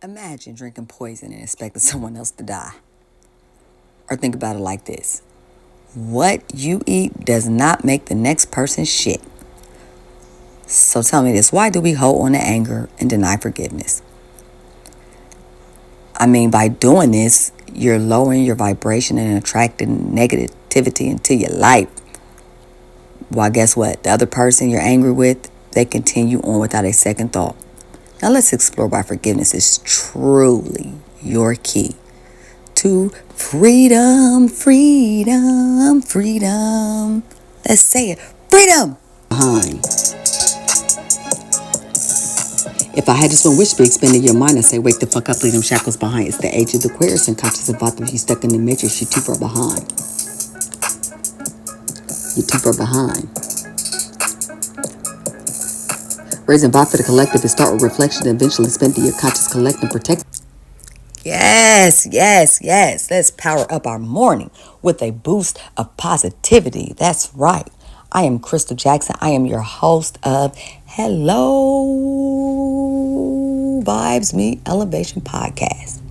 Imagine drinking poison and expecting someone else to die. Or think about it like this. What you eat does not make the next person shit. So tell me this, why do we hold on to anger and deny forgiveness? I mean, by doing this, you're lowering your vibration and attracting negativity into your life. Well, guess what? The other person you're angry with, they continue on without a second thought. Now let's explore why forgiveness is truly your key to freedom, freedom, freedom. Let's say it. Freedom! Behind. If I had just one wish to be expanded in your mind, I'd say, wake the fuck up, leave them shackles behind. It's the age of the Aquarius, and conscious about them. She's stuck in the matrix, you're too far behind. You're too far behind. Raising vibe for the collective is start with reflection and eventually spend to your conscious collect and protect. Yes, yes, yes. Let's power up our morning with a boost of positivity. That's right. I am Crystal Jackson. I am your host of Hello Vibes Meet Elevation Podcast.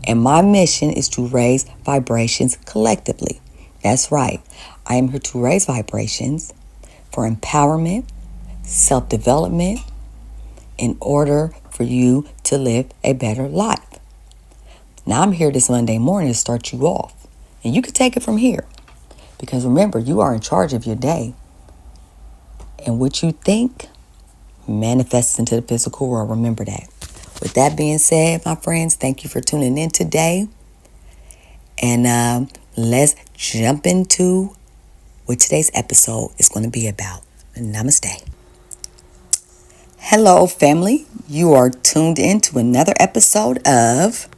And my mission is to raise vibrations collectively. That's right. I am here to raise vibrations for empowerment, self-development, in order for you to live a better life. Now I'm here this Monday morning to start you off. And you can take it from here. Because remember, you are in charge of your day. And what you think manifests into the physical world. Remember that. With that being said, my friends, thank you for tuning in today. And let's jump into what today's episode is going to be about. Namaste. Hello, family. You are tuned in to another episode of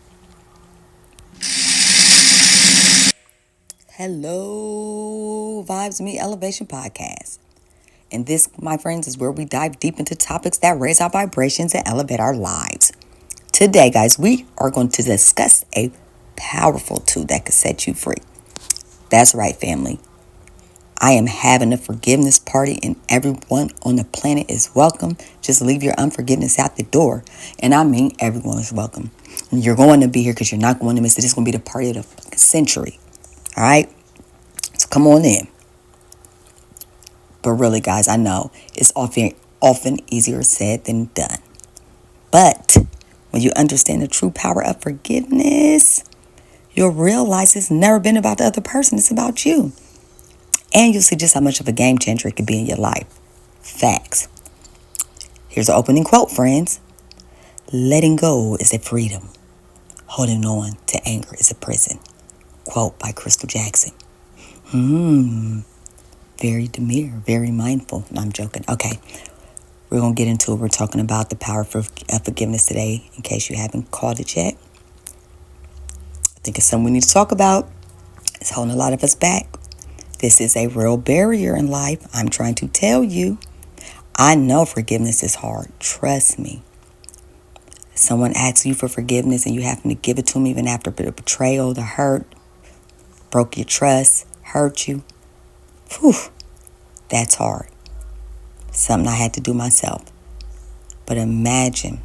Hello Vibes Meet Elevation Podcast. And this, my friends, is where we dive deep into topics that raise our vibrations and elevate our lives. Today, guys, we are going to discuss a powerful tool that could set you free. That's right, family. I am having a forgiveness party and everyone on the planet is welcome. Just leave your unforgiveness out the door. And I mean everyone is welcome. You're going to be here because you're not going to miss it. This is going to be the party of the century. All right? So come on in. But really, guys, I know it's often easier said than done. But when you understand the true power of forgiveness, you'll realize it's never been about the other person. It's about you. And you'll see just how much of a game changer it could be in your life. Facts. Here's the opening quote, friends. Letting go is a freedom. Holding on to anger is a prison. Quote by Crystal Jackson. Very demure, very mindful. No, I'm joking. Okay, we're going to get into it. We're talking about the power of forgiveness today, in case you haven't caught it yet. I think it's something we need to talk about. It's holding a lot of us back. This is a real barrier in life. I'm trying to tell you. I know forgiveness is hard. Trust me. Someone asks you for forgiveness and you happen to give it to them even after the betrayal, the hurt, broke your trust, hurt you. Whew, that's hard. Something I had to do myself. But imagine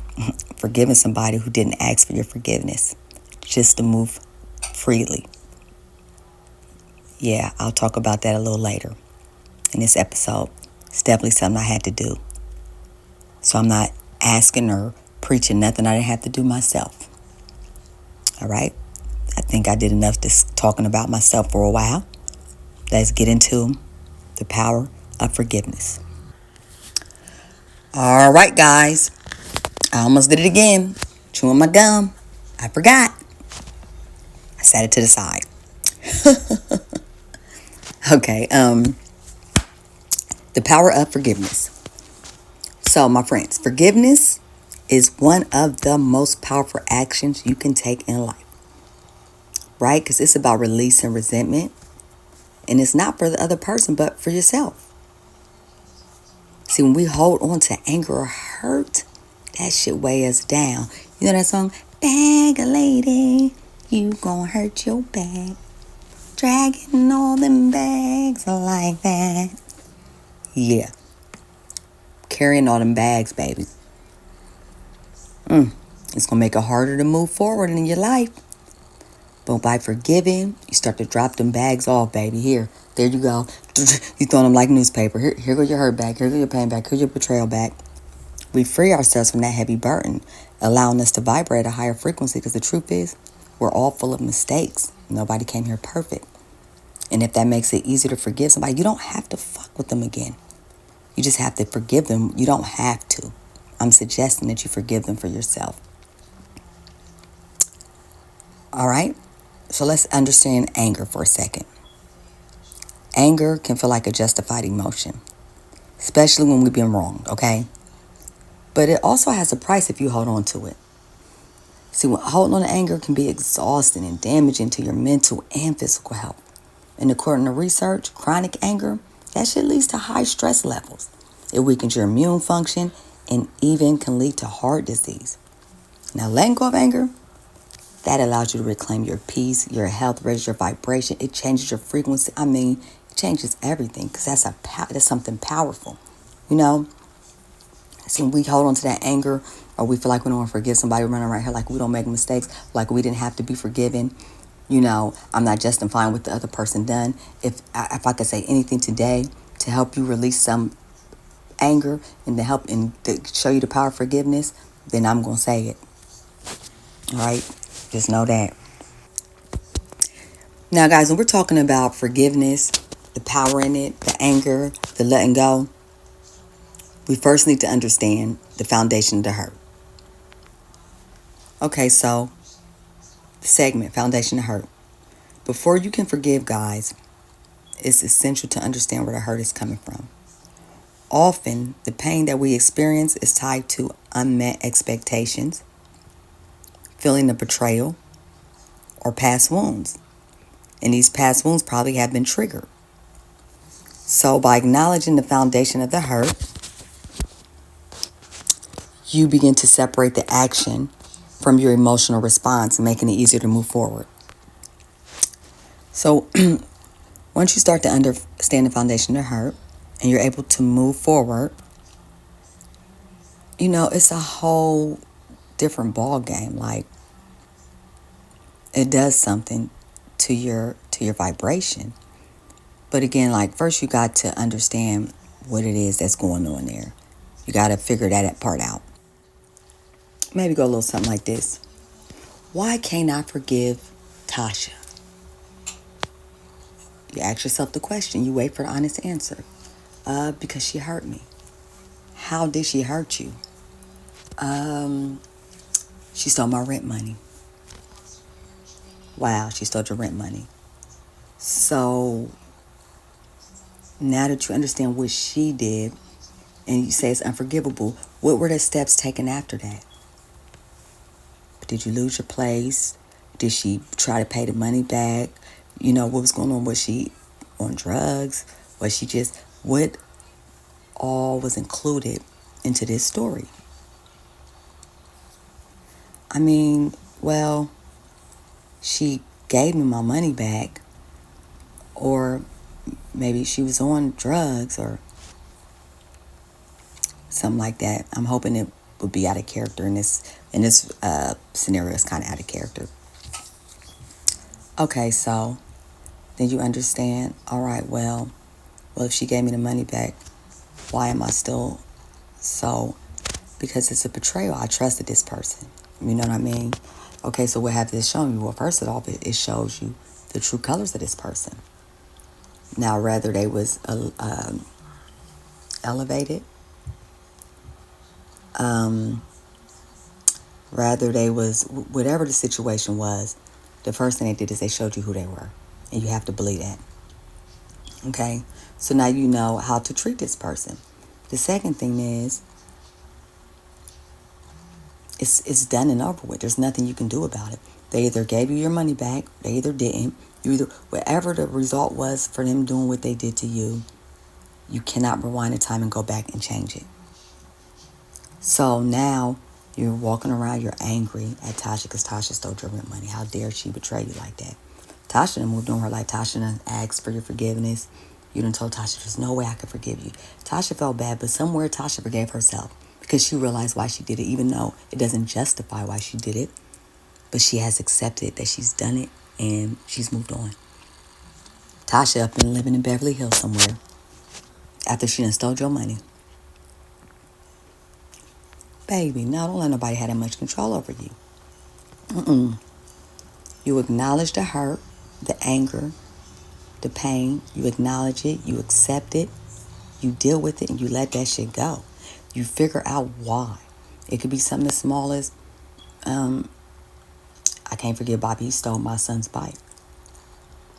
forgiving somebody who didn't ask for your forgiveness just to move freely. Yeah, I'll talk about that a little later in this episode. It's definitely something I had to do. So I'm not asking or preaching nothing I didn't have to do myself. All right? I think I did enough just talking about myself for a while. Let's get into the power of forgiveness. All right, guys. I almost did it again. Chewing my gum. I forgot. I set it to the side. Okay, the power of forgiveness. So, my friends, forgiveness is one of the most powerful actions you can take in life. Right? Because it's about releasing resentment. And it's not for the other person, but for yourself. See, when we hold on to anger or hurt, that shit weigh us down. You know that song? Bag a lady, you gon' hurt your back. Dragging all them bags like that. Yeah. Carrying all them bags, baby. It's going to make it harder to move forward in your life. But by forgiving, you start to drop them bags off, baby. Here, there you go. You throwing them like newspaper. Here go your hurt back. Here go your pain back. Here's your betrayal back. We free ourselves from that heavy burden, allowing us to vibrate at a higher frequency, because the truth is, we're all full of mistakes. Nobody came here perfect. And if that makes it easier to forgive somebody, you don't have to fuck with them again. You just have to forgive them. You don't have to. I'm suggesting that you forgive them for yourself. All right? So let's understand anger for a second. Anger can feel like a justified emotion, especially when we've been wronged, okay? But it also has a price if you hold on to it. See, holding on to anger can be exhausting and damaging to your mental and physical health. And according to research, chronic anger, that shit leads to high stress levels. It weakens your immune function and even can lead to heart disease. Now, letting go of anger, that allows you to reclaim your peace, your health, raises your vibration. It changes your frequency. It changes everything, because that's something powerful. You know, see, we hold on to that anger, or we feel like we don't want to forgive somebody, running around here like we don't make mistakes, like we didn't have to be forgiven. You know, I'm not justifying what the other person done. If I could say anything today to help you release some anger and to help and to show you the power of forgiveness, then I'm going to say it. All right? Just know that. Now, guys, when we're talking about forgiveness, the power in it, the anger, the letting go, we first need to understand the foundation of the hurt. Okay, so the segment, foundation of hurt. Before you can forgive, guys, it's essential to understand where the hurt is coming from. Often, the pain that we experience is tied to unmet expectations, feeling of betrayal, or past wounds. And these past wounds probably have been triggered. So by acknowledging the foundation of the hurt, you begin to separate the action from your emotional response, making it easier to move forward. So once you start to understand the foundation of the hurt and you're able to move forward, you know, it's a whole different ball game. Like, it does something to your vibration. But again, like, first you got to understand what it is that's going on there. You got to figure that part out. Maybe go a little something like this. Why can't I forgive Tasha? You ask yourself the question. You wait for the honest answer. Because she hurt me. How did she hurt you? She stole my rent money. Wow, she stole your rent money. So now that you understand what she did and you say it's unforgivable, what were the steps taken after that? Did you lose your place? Did she try to pay the money back? You know, what was going on? Was she on drugs? Was she just, what all was included into this story? I mean, well, she gave me my money back, or maybe she was on drugs or something like that. I'm hoping it would be out of character in this scenario. It's kind of out of character. Okay, so then you understand. All right, well, if she gave me the money back, why am I still so? Because it's a betrayal. I trusted this person. You know what I mean? Okay, so what have this shown you? Well, first of all, it shows you the true colors of this person. Now, whether they was elevated, rather they was, whatever the situation was, the first thing they did is they showed you who they were. And you have to believe that. Okay? So now you know how to treat this person. The second thing is, it's done and over with. There's nothing you can do about it. They either gave you your money back, they either didn't. Whatever the result was for them doing what they did to you, you cannot rewind the time and go back and change it. So now you're walking around, you're angry at Tasha because Tasha stole your rent money. How dare she betray you like that? Tasha done moved on her life. Tasha done asked for your forgiveness. You done told Tasha, there's no way I could forgive you. Tasha felt bad, but somewhere Tasha forgave herself. because she realized why she did it, even though it doesn't justify why she did it. But she has accepted that she's done it and she's moved on. Tasha up and living in Beverly Hills somewhere after she done stole your money. Baby, now don't let nobody have that much control over you. You acknowledge the hurt, the anger, the pain. You acknowledge it. You accept it. You deal with it and you let that shit go. You figure out why. It could be something as small as, I can't forgive Bobby. He stole my son's bike.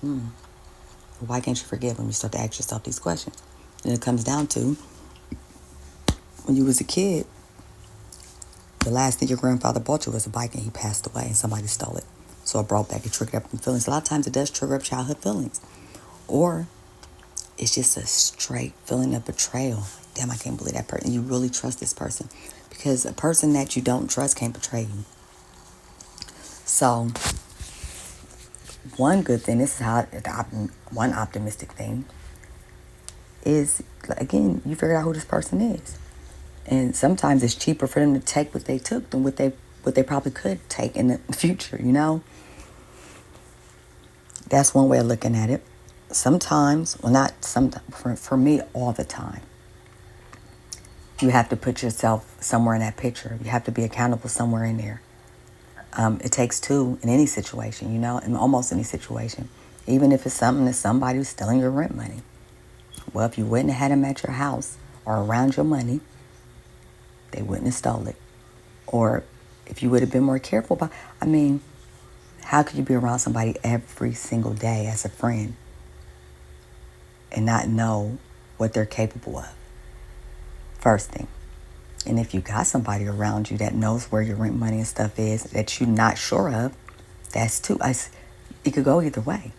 Why can't you forgive him? You start to ask yourself these questions. And it comes down to, when you was a kid, the last thing your grandfather bought you was a bike and he passed away and somebody stole it. So it brought back, it triggered up some feelings. A lot of times it does trigger up childhood feelings. Or it's just a straight feeling of betrayal. Damn, I can't believe that person. You really trust this person. Because a person that you don't trust can't betray you. So, one good thing, this is how, one optimistic thing, is, again, you figure out who this person is. And sometimes it's cheaper for them to take what they took than what they probably could take in the future, you know? That's one way of looking at it. Sometimes, well, not sometimes, for me, all the time, you have to put yourself somewhere in that picture. You have to be accountable somewhere in there. It takes two in any situation, you know, in almost any situation. Even if it's something that somebody who's stealing your rent money. Well, if you wouldn't have had them at your house or around your money, they wouldn't have stole it. Or if you would have been more careful about, how could you be around somebody every single day as a friend and not know what they're capable of? First thing. And if you got somebody around you that knows where your rent money and stuff is that you're not sure of, that's too. It could go either way.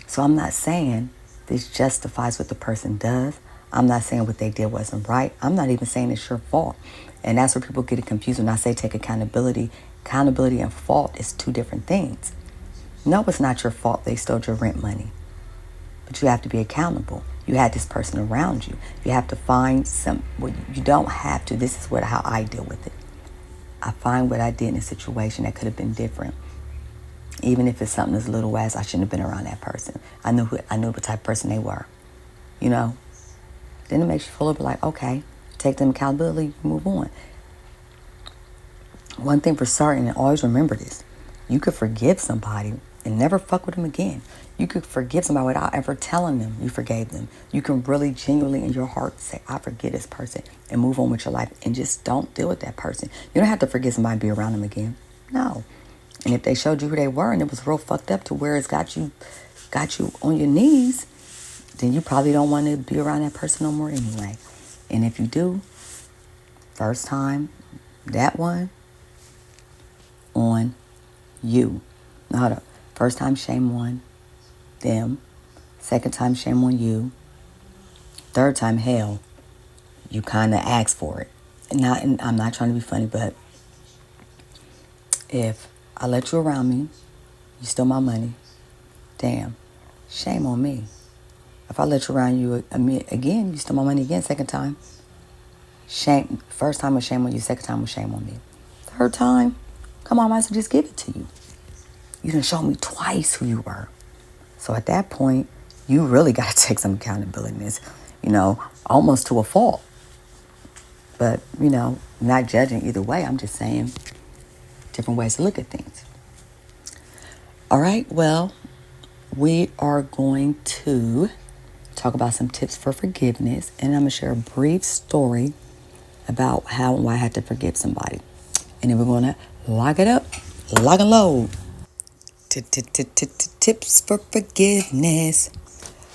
So I'm not saying this justifies what the person does. I'm not saying what they did wasn't right. I'm not even saying it's your fault. And that's where people get it confused when I say take accountability. Accountability and fault is two different things. No, it's not your fault they stole your rent money. But you have to be accountable. You had this person around you. You have to find you don't have to. This is how I deal with it. I find what I did in a situation that could have been different. Even if it's something as little as I shouldn't have been around that person. I knew what type of person they were. You know? Then it makes you feel a bit like, okay, take them accountability, move on. One thing for certain, and always remember this, you could forgive somebody and never fuck with them again. You could forgive somebody without ever telling them you forgave them. You can really genuinely in your heart say, I forgive this person, and move on with your life and just don't deal with that person. You don't have to forgive somebody and be around them again. No. And if they showed you who they were and it was real fucked up to where it's got you on your knees, then you probably don't want to be around that person no more anyway. And if you do, first time, that one, on you. Now, hold up. First time, shame on them. Second time, shame on you. Third time, hell, you kind of asked for it. And I'm not trying to be funny, but if I let you around me, you stole my money, damn, shame on me. If I let you around you again, you stole my money again, second time, shame. First time was shame on you, second time was shame on me. Third time, come on, I might as well just give it to you. You done showed me twice who you were. So at that point, you really got to take some accountability in this, almost to a fault. But, not judging either way. I'm just saying different ways to look at things. All right, well, we are going to talk about some tips for forgiveness. And I'm going to share a brief story about how and why I had to forgive somebody. And then we're going to lock it up, lock and load. Tips for forgiveness.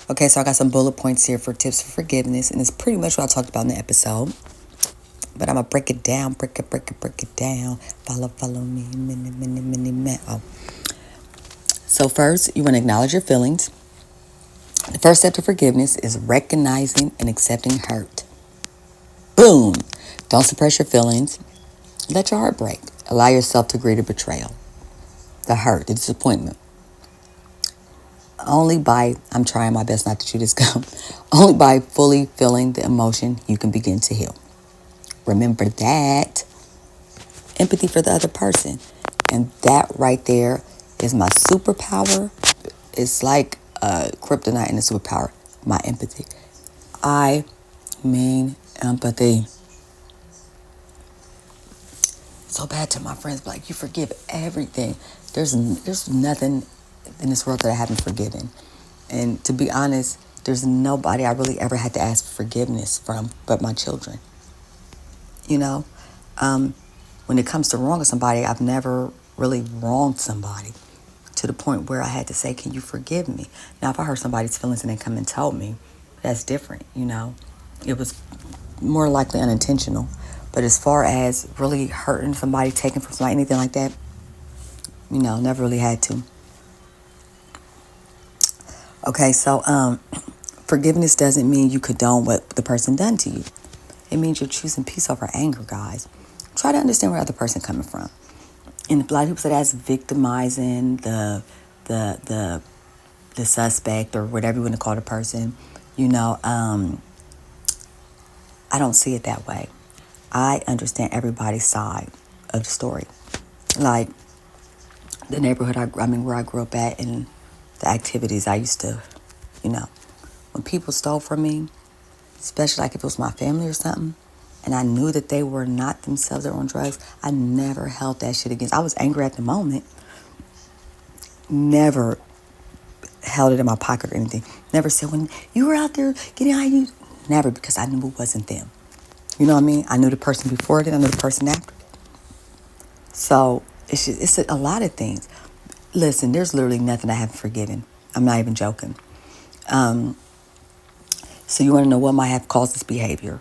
Okay, so I got some bullet points here for tips for forgiveness, and it's pretty much what I talked about in the episode. But I'm gonna break it down, break it down. Follow me, Oh. So first, you want to acknowledge your feelings. The first step to forgiveness is recognizing and accepting hurt. Boom! Don't suppress your feelings. Let your heart break. Allow yourself to grieve the betrayal, the hurt, the disappointment. I'm trying my best not to chew this gum. Only by fully feeling the emotion, you can begin to heal. Remember that. Empathy for the other person. And that right there is my superpower. It's like kryptonite and a superpower. My empathy. I mean empathy. So bad to my friends, like, you forgive everything. There's nothing in this world that I haven't forgiven. And to be honest, there's nobody I really ever had to ask for forgiveness from but my children. You know, when it comes to wronging somebody, I've never really wronged somebody to the point where I had to say, can you forgive me? Now, if I hurt somebody's feelings and they come and told me, that's different, you know. It was more likely unintentional. But as far as really hurting somebody, taking from somebody, anything like that, you know, never really had to. Okay, so forgiveness doesn't mean you condone what the person done to you. It means you're choosing peace over anger, guys. Try to understand where the other person coming from. And a lot of people say that's victimizing the suspect or whatever you want to call the person. You know, I don't see it that way. I understand everybody's side of the story. Like the neighborhood where I grew up at, and the activities I used to, you know, when people stole from me, especially like if it was my family or something, and I knew that they were not themselves, they were on drugs, I never held that shit against. I was angry at the moment. Never held it in my pocket or anything. Never said, when you were out there getting high, you... Never, because I knew it wasn't them. You know what I mean? I knew the person before it, I knew the person after. So it's a lot of things. Listen, there's literally nothing I haven't forgiven. I'm not even joking. So you want to know what might have caused this behavior.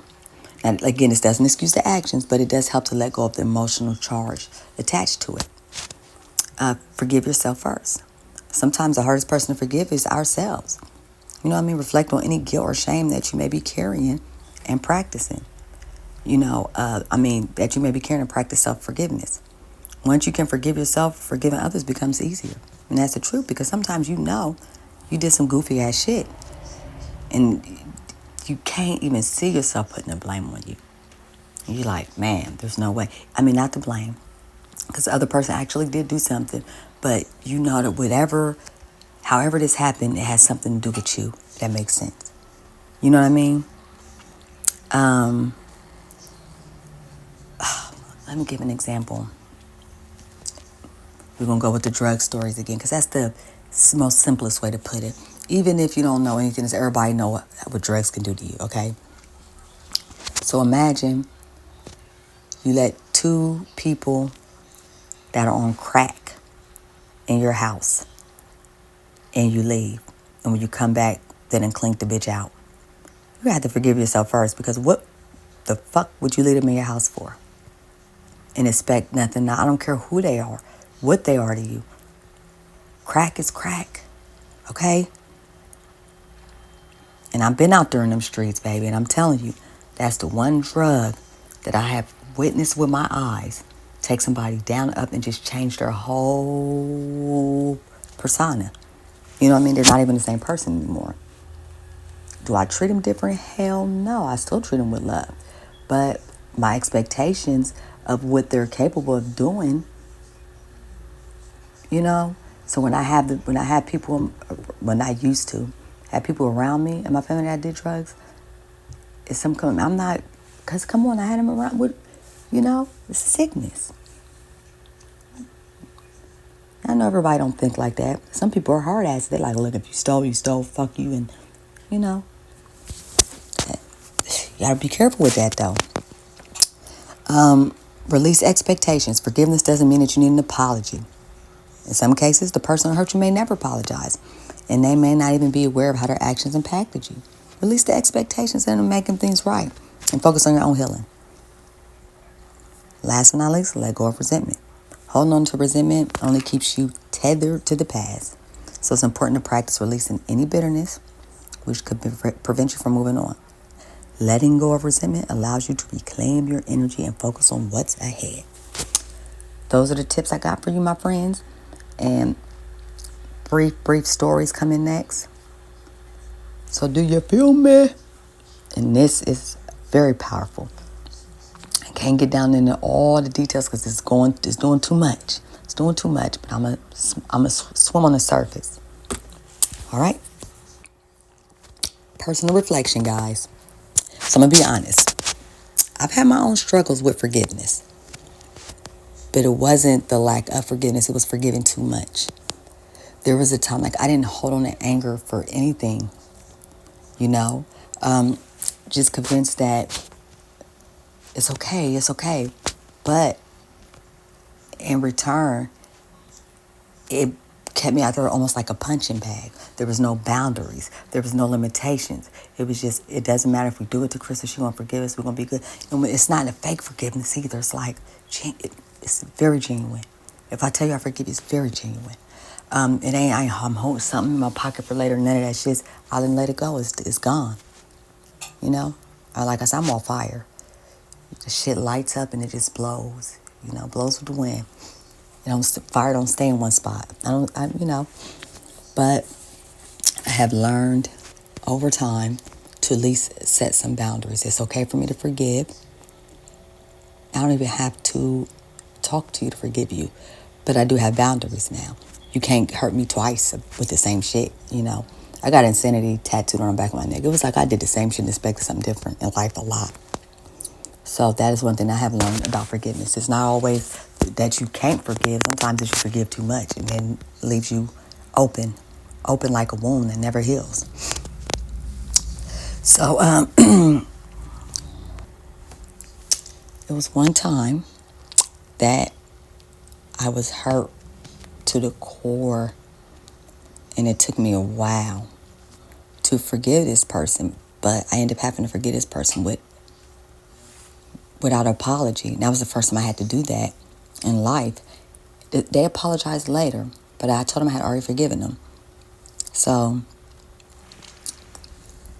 Now, again, this doesn't excuse the actions, but it does help to let go of the emotional charge attached to it. Forgive yourself first. Sometimes the hardest person to forgive is ourselves. You know what I mean? Reflect on any guilt or shame that you may be carrying and practicing. You know, that you may be carrying and practice self-forgiveness. Once you can forgive yourself, forgiving others becomes easier. And that's the truth, because sometimes you know you did some goofy ass shit. And you can't even see yourself putting the blame on you. And you're like, man, there's no way. I mean, not to blame, because the other person actually did do something. But you know that however this happened, it has something to do with you. That makes sense. You know what I mean? Let me give an example. We're going to go with the drug stories again, because that's the most simplest way to put it. Even if you don't know anything, everybody know what drugs can do to you, okay? So imagine you let two people that are on crack in your house, and you leave. And when you come back, they done clink the bitch out. You have to forgive yourself first, because what the fuck would you leave them in your house for? And expect nothing. Now, I don't care who they are, what they are to you. Crack is crack, okay? And I've been out there in them streets, baby, and I'm telling you, that's the one drug that I have witnessed with my eyes take somebody down, up, and just change their whole persona. You know what I mean? They're not even the same person anymore. Do I treat them different? Hell no. I still treat them with love. But my expectations of what they're capable of doing, you know? So when I used to have people around me and my family that did drugs, I'm not, because come on, I had them around with, you know, it's sickness. I know everybody don't think like that. Some people are hard ass. They're like, look, if you stole, fuck you. And, you know, you gotta be careful with that, though. Release expectations. Forgiveness doesn't mean that you need an apology. In some cases, the person who hurt you may never apologize, and they may not even be aware of how their actions impacted you. Release the expectations and making things right, and focus on your own healing. Last but not least, let go of resentment. Holding on to resentment only keeps you tethered to the past. So it's important to practice releasing any bitterness, which could prevent you from moving on. Letting go of resentment allows you to reclaim your energy and focus on what's ahead. Those are the tips I got for you, my friends. And brief stories coming next. So do you feel me? And this is very powerful. Can't get down into all the details because it's doing too much. It's doing too much, but I'm gonna swim on the surface. All right. Personal reflection, guys. So I'm gonna be honest. I've had my own struggles with forgiveness, but it wasn't the lack of forgiveness. It was forgiving too much. There was a time like I didn't hold on to anger for anything, you know, just convinced that it's okay. But in return, it kept me out there almost like a punching bag. There was no boundaries. There was no limitations. It was just, it doesn't matter if we do it to Crystal, she won't forgive us, we're going to be good. It's not a fake forgiveness either. It's like, it's very genuine. If I tell you I forgive you, it's very genuine. It ain't, I'm holding something in my pocket for later, none of that shit. I didn't let it go. It's gone. You know? Like I said, I'm on fire. The shit lights up and it just blows. Blows with the wind. Fire don't stay in one spot. But I have learned over time to at least set some boundaries. It's okay for me to forgive. I don't even have to talk to you to forgive you, but I do have boundaries now. You can't hurt me twice with the same shit, I got insanity tattooed on the back of my neck. It was like I did the same shit and expected something different in life a lot. So that is one thing I have learned about forgiveness. It's not always that you can't forgive. Sometimes it's you forgive too much and then leaves you open like a wound that never heals. So it was one time that I was hurt to the core, and it took me a while to forgive this person, but I ended up having to forgive this person without apology. And that was the first time I had to do that in life. They apologized later, but I told them I had already forgiven them. So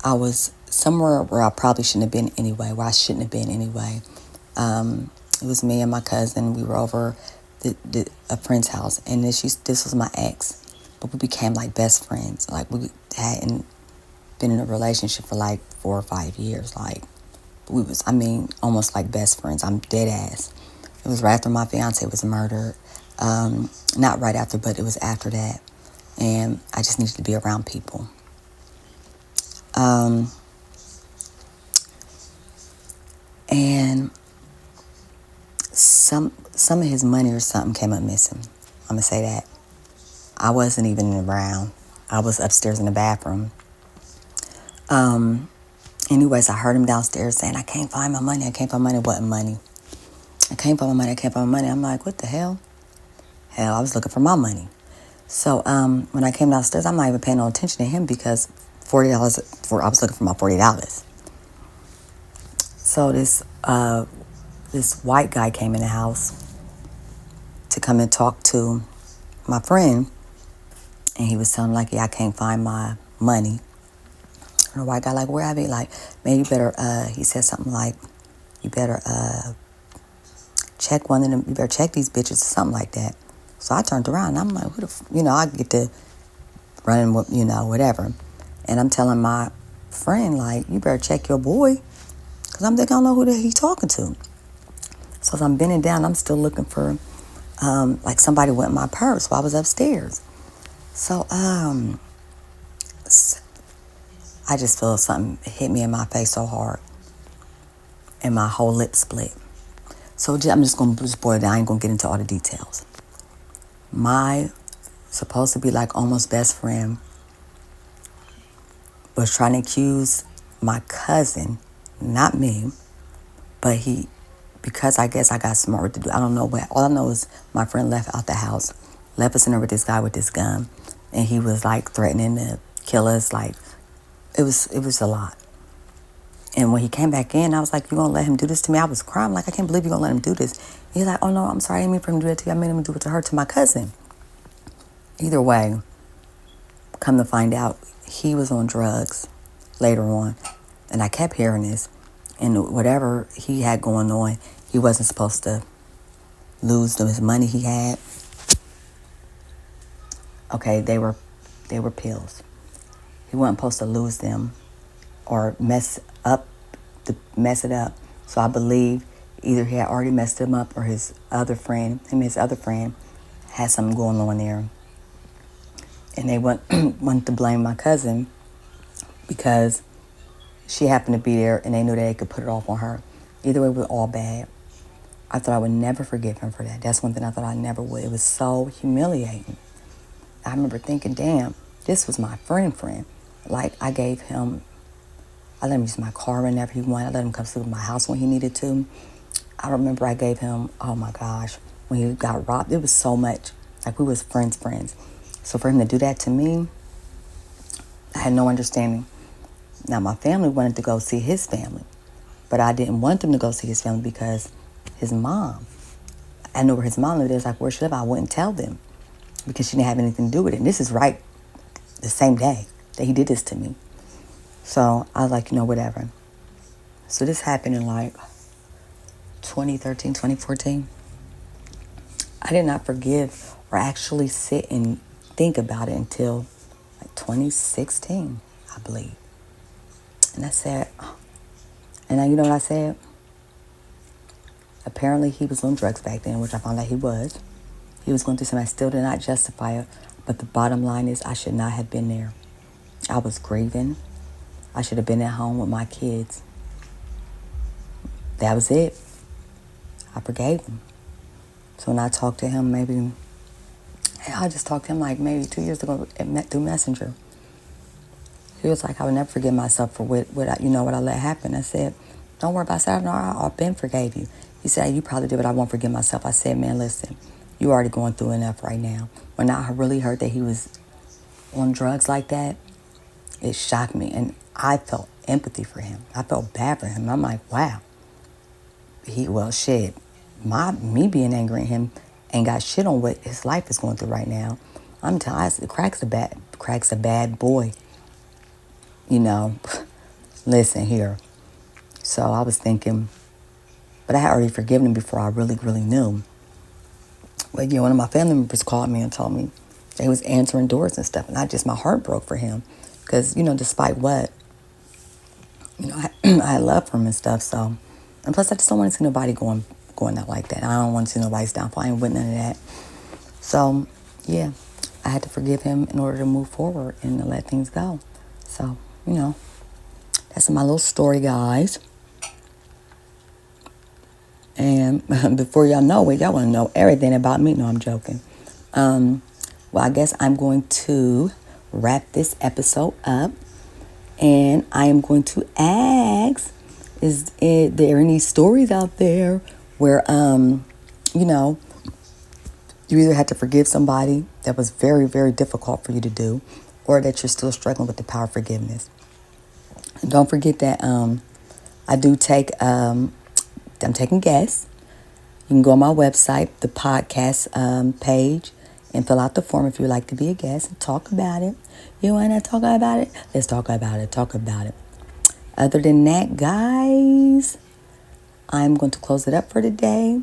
I was somewhere where I probably shouldn't have been anyway, where I shouldn't have been anyway. It was me and my cousin. We were over a friend's house, and this was my ex, but we became like best friends. Like we hadn't been in a relationship for like 4 or 5 years. Like almost like best friends. I'm dead ass. It was right after my fiance was murdered. Not right after, but it was after that. And I just needed to be around people. And some of his money or something came up missing. I'm gonna say that. I wasn't even around. I was upstairs in the bathroom. Anyways, I heard him downstairs saying, I can't find my money. What money? I can't find my money. I'm like, what the hell? Hell, I was looking for my money. So when I came downstairs, I'm not even paying no attention to him because I was looking for my $40. So this white guy came in the house to come and talk to my friend, and he was telling like, yeah, I can't find my money. And the white guy like, where have you? Like, man, you better. He said something like, you better check one of them. You better check these bitches or something like that. So I turned around and I'm like, I get to running, whatever. And I'm telling my friend like, you better check your boy, because I don't know who he's talking to. So as I'm bending down, I'm still looking for, like somebody went in my purse while I was upstairs. So I just feel something hit me in my face so hard, and my whole lip split. So I'm just going to boil it down. I ain't going to get into all the details. My supposed to be like almost best friend was trying to accuse my cousin, not me, but because I guess I got some more to do. I don't know what. All I know is my friend left out the house, left us in there with this guy with this gun, and he was like threatening to kill us. Like it was a lot. And when he came back in, I was like, you gonna let him do this to me? I was crying like, I can't believe you're gonna let him do this. He's like, oh no, I'm sorry, I didn't mean for him to do that to you. I made him do it to her, to my cousin. Either way, come to find out, he was on drugs later on. And I kept hearing this. And whatever he had going on, he wasn't supposed to lose his money he had. Okay, they were pills. He wasn't supposed to lose them or mess it up. So I believe Either he had already messed him up or his other friend, had something going on there. And they wanted to blame my cousin because she happened to be there and they knew that they could put it off on her. Either way, it was all bad. I thought I would never forgive him for that. That's one thing I thought I never would. It was so humiliating. I remember thinking, damn, this was my friend. Like, I let him use my car whenever he wanted. I let him come sleep in my house when he needed to. I remember I gave him, oh my gosh, when he got robbed, it was so much. Like, we was friends. So for him to do that to me, I had no understanding. Now, my family wanted to go see his family, but I didn't want them to go see his family because his mom, I knew where his mom lived. It was like, where she lived, I wouldn't tell them because she didn't have anything to do with it. And this is right the same day that he did this to me. So I was like, whatever. So this happened in like 2013, 2014. I did not forgive or actually sit and think about it until like 2016, I believe. And I said, and you know what I said? Apparently he was on drugs back then, which I found out he was. He was going through something. I still did not justify it. But the bottom line is I should not have been there. I was grieving. I should have been at home with my kids. That was it. I forgave him. So when I talked to him, I just talked to him like maybe 2 years ago through Messenger. He was like, I would never forgive myself for what I let happen. I said, don't worry about it. I said, no, I've been forgave you. He said, you probably did, but I won't forgive myself. I said, man, listen, you already going through enough right now. When I really heard that he was on drugs like that, it shocked me. And I felt empathy for him. I felt bad for him. I'm like, wow. Me being angry at him ain't got shit on what his life is going through right now. I'm telling you, Crack's a bad boy. Listen here. So I was thinking, but I had already forgiven him before I really, really knew. But one of my family members called me and told me that he was answering doors and stuff, and my heart broke for him, because despite what, I had love for him and stuff. So, and plus I just don't want to see nobody going out like that. I don't want to see nobody's downfall. I ain't with none of that. So, yeah, I had to forgive him in order to move forward and to let things go. So, that's my little story, guys. And before y'all know it, y'all want to know everything about me. No, I'm joking. Well, I guess I'm going to wrap this episode up. And I am going to ask, is there any stories out there where, you either had to forgive somebody that was very, very difficult for you to do, or that you're still struggling with the power of forgiveness? And don't forget that I do take, I'm taking guests. You can go on my website, the podcast page, and fill out the form if you'd like to be a guest and talk about it. You want to talk about it? Let's talk about it. Other than that, guys, I'm going to close it up for today.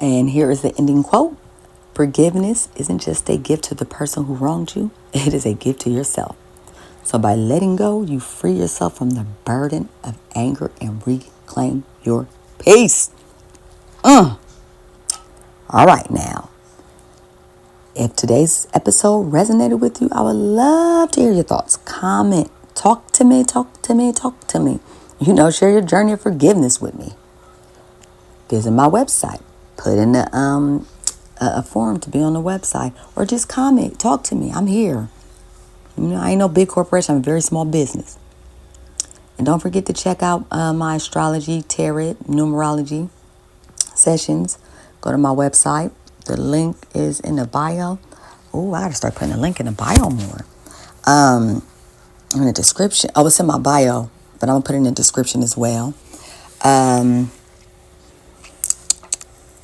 And here is the ending quote. Forgiveness isn't just a gift to the person who wronged you. It is a gift to yourself. So by letting go, you free yourself from the burden of anger and reclaim your peace. All right, now. If today's episode resonated with you, I would love to hear your thoughts. Comment. Talk to me. Share your journey of forgiveness with me. Visit my website. Put in a form to be on the website. Or just comment. Talk to me. I'm here. I ain't no big corporation. I'm a very small business. And don't forget to check out my astrology, tarot, numerology sessions. Go to my website. The link is in the bio. Oh, I gotta start putting a link in the bio more. In the description. Oh, it's in my bio, but I'm gonna put it in the description as well.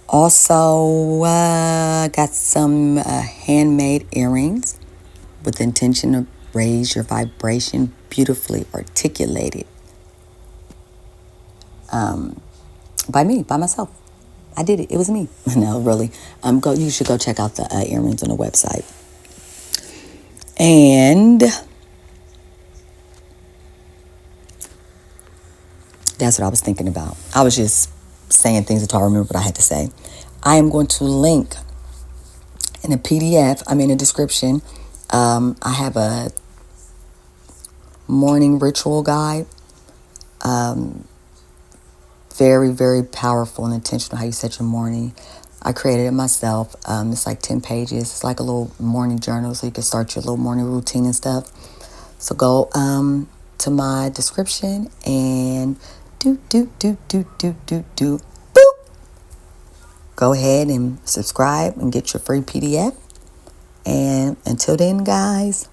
Also, got some handmade earrings with the intention to raise your vibration, beautifully articulated. By myself. I did it. It was me. No, really. You should go check out the earrings on the website. And That's what I was thinking about. I was just saying things until I remember what I had to say. I am going to link in a PDF, I'm in the description. I have a morning ritual guide. Very, very powerful and intentional how you set your morning. I created it myself. It's like 10 pages. It's like a little morning journal, so you can start your little morning routine and stuff. So go to my description and boop. Go ahead and subscribe and get your free PDF. And until then, guys,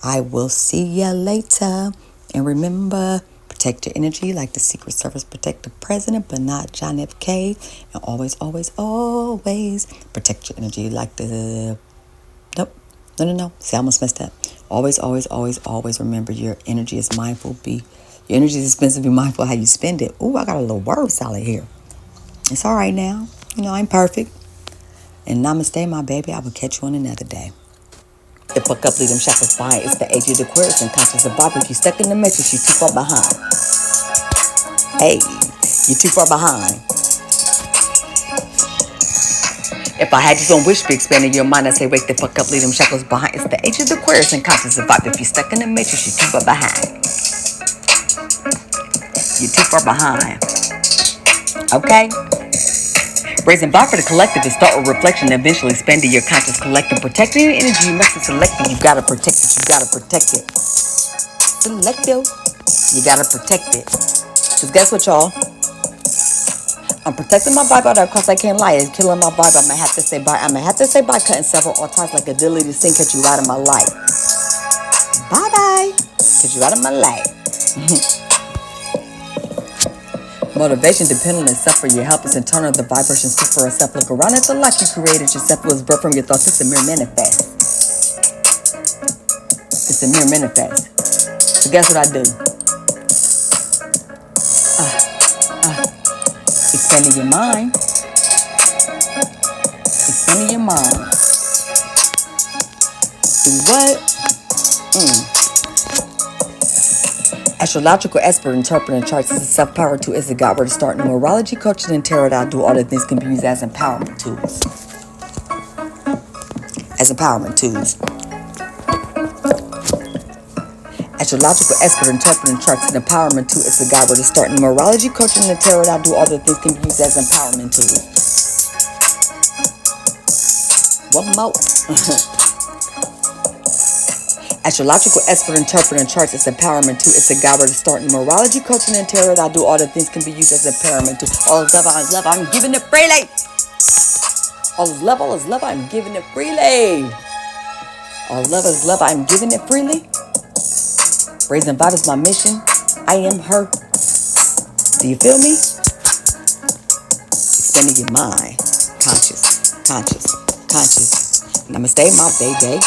I will see ya later. And remember, protect your energy like the Secret Service protect the president, but not John F. K. And always, always, always protect your energy like the... Nope. No. See, I almost messed up. Always, always, always, always remember your energy is mindful. Your energy is expensive. Be mindful how you spend it. Ooh, I got a little word salad here. It's all right now. You know, I'm perfect. And namaste, my baby. I will catch you on another day. The fuck up, leave them shackles behind. It's the age of the Aquarius and conscious of vibe. If you stuck in the matrix, you too far behind. Hey, you're too far behind. If I had you on wish, be expanding your mind, I say wake the fuck up, leave them shackles behind. It's the age of the Aquarius and conscious of vibe. If you stuck in the matrix, you too far behind. You're too far behind. Okay? Raising vibe for the collective is start with reflection, eventually expanding your conscious collective. Protecting your energy, you must be selective. You gotta protect it, you gotta protect it. Selective, you gotta protect it. Cause guess what, y'all? I'm protecting my vibe out there because I can't lie. It's killing my vibe. I'ma have to say bye. Cutting several times like a dilly to sing, cut you out of my life. Bye-bye. Cut you out of my life. Motivation dependent on self for your help is internal. The vibration speak for itself. Look around at the life you created yourself. It was birthed from your thoughts. It's a mere manifest. It's a mere manifest. So guess what I do? Expanding your mind. Expanding your mind. Do what? Astrological expert interpreting charts is a self-power tool. Is a God where to start. Numerology, coaching, and tarot. I do all the things can be used as empowerment tools. Astrological expert interpreting charts and empowerment tool. Is a God where to start. Numerology, coaching, and tarot. I do all the things can be used as empowerment tools. One more. Astrological expert interpreting charts is empowerment too. It's a guide where to start. Numerology, coaching, and tarot. I do all the things can be used as empowerment too. All is love, I'm giving it freely. All is love, I'm giving it freely. All is love, I'm giving it freely. Raising vibe is my mission. I am her. Do you feel me? Expanding your mind. Conscious. Namaste, my baby.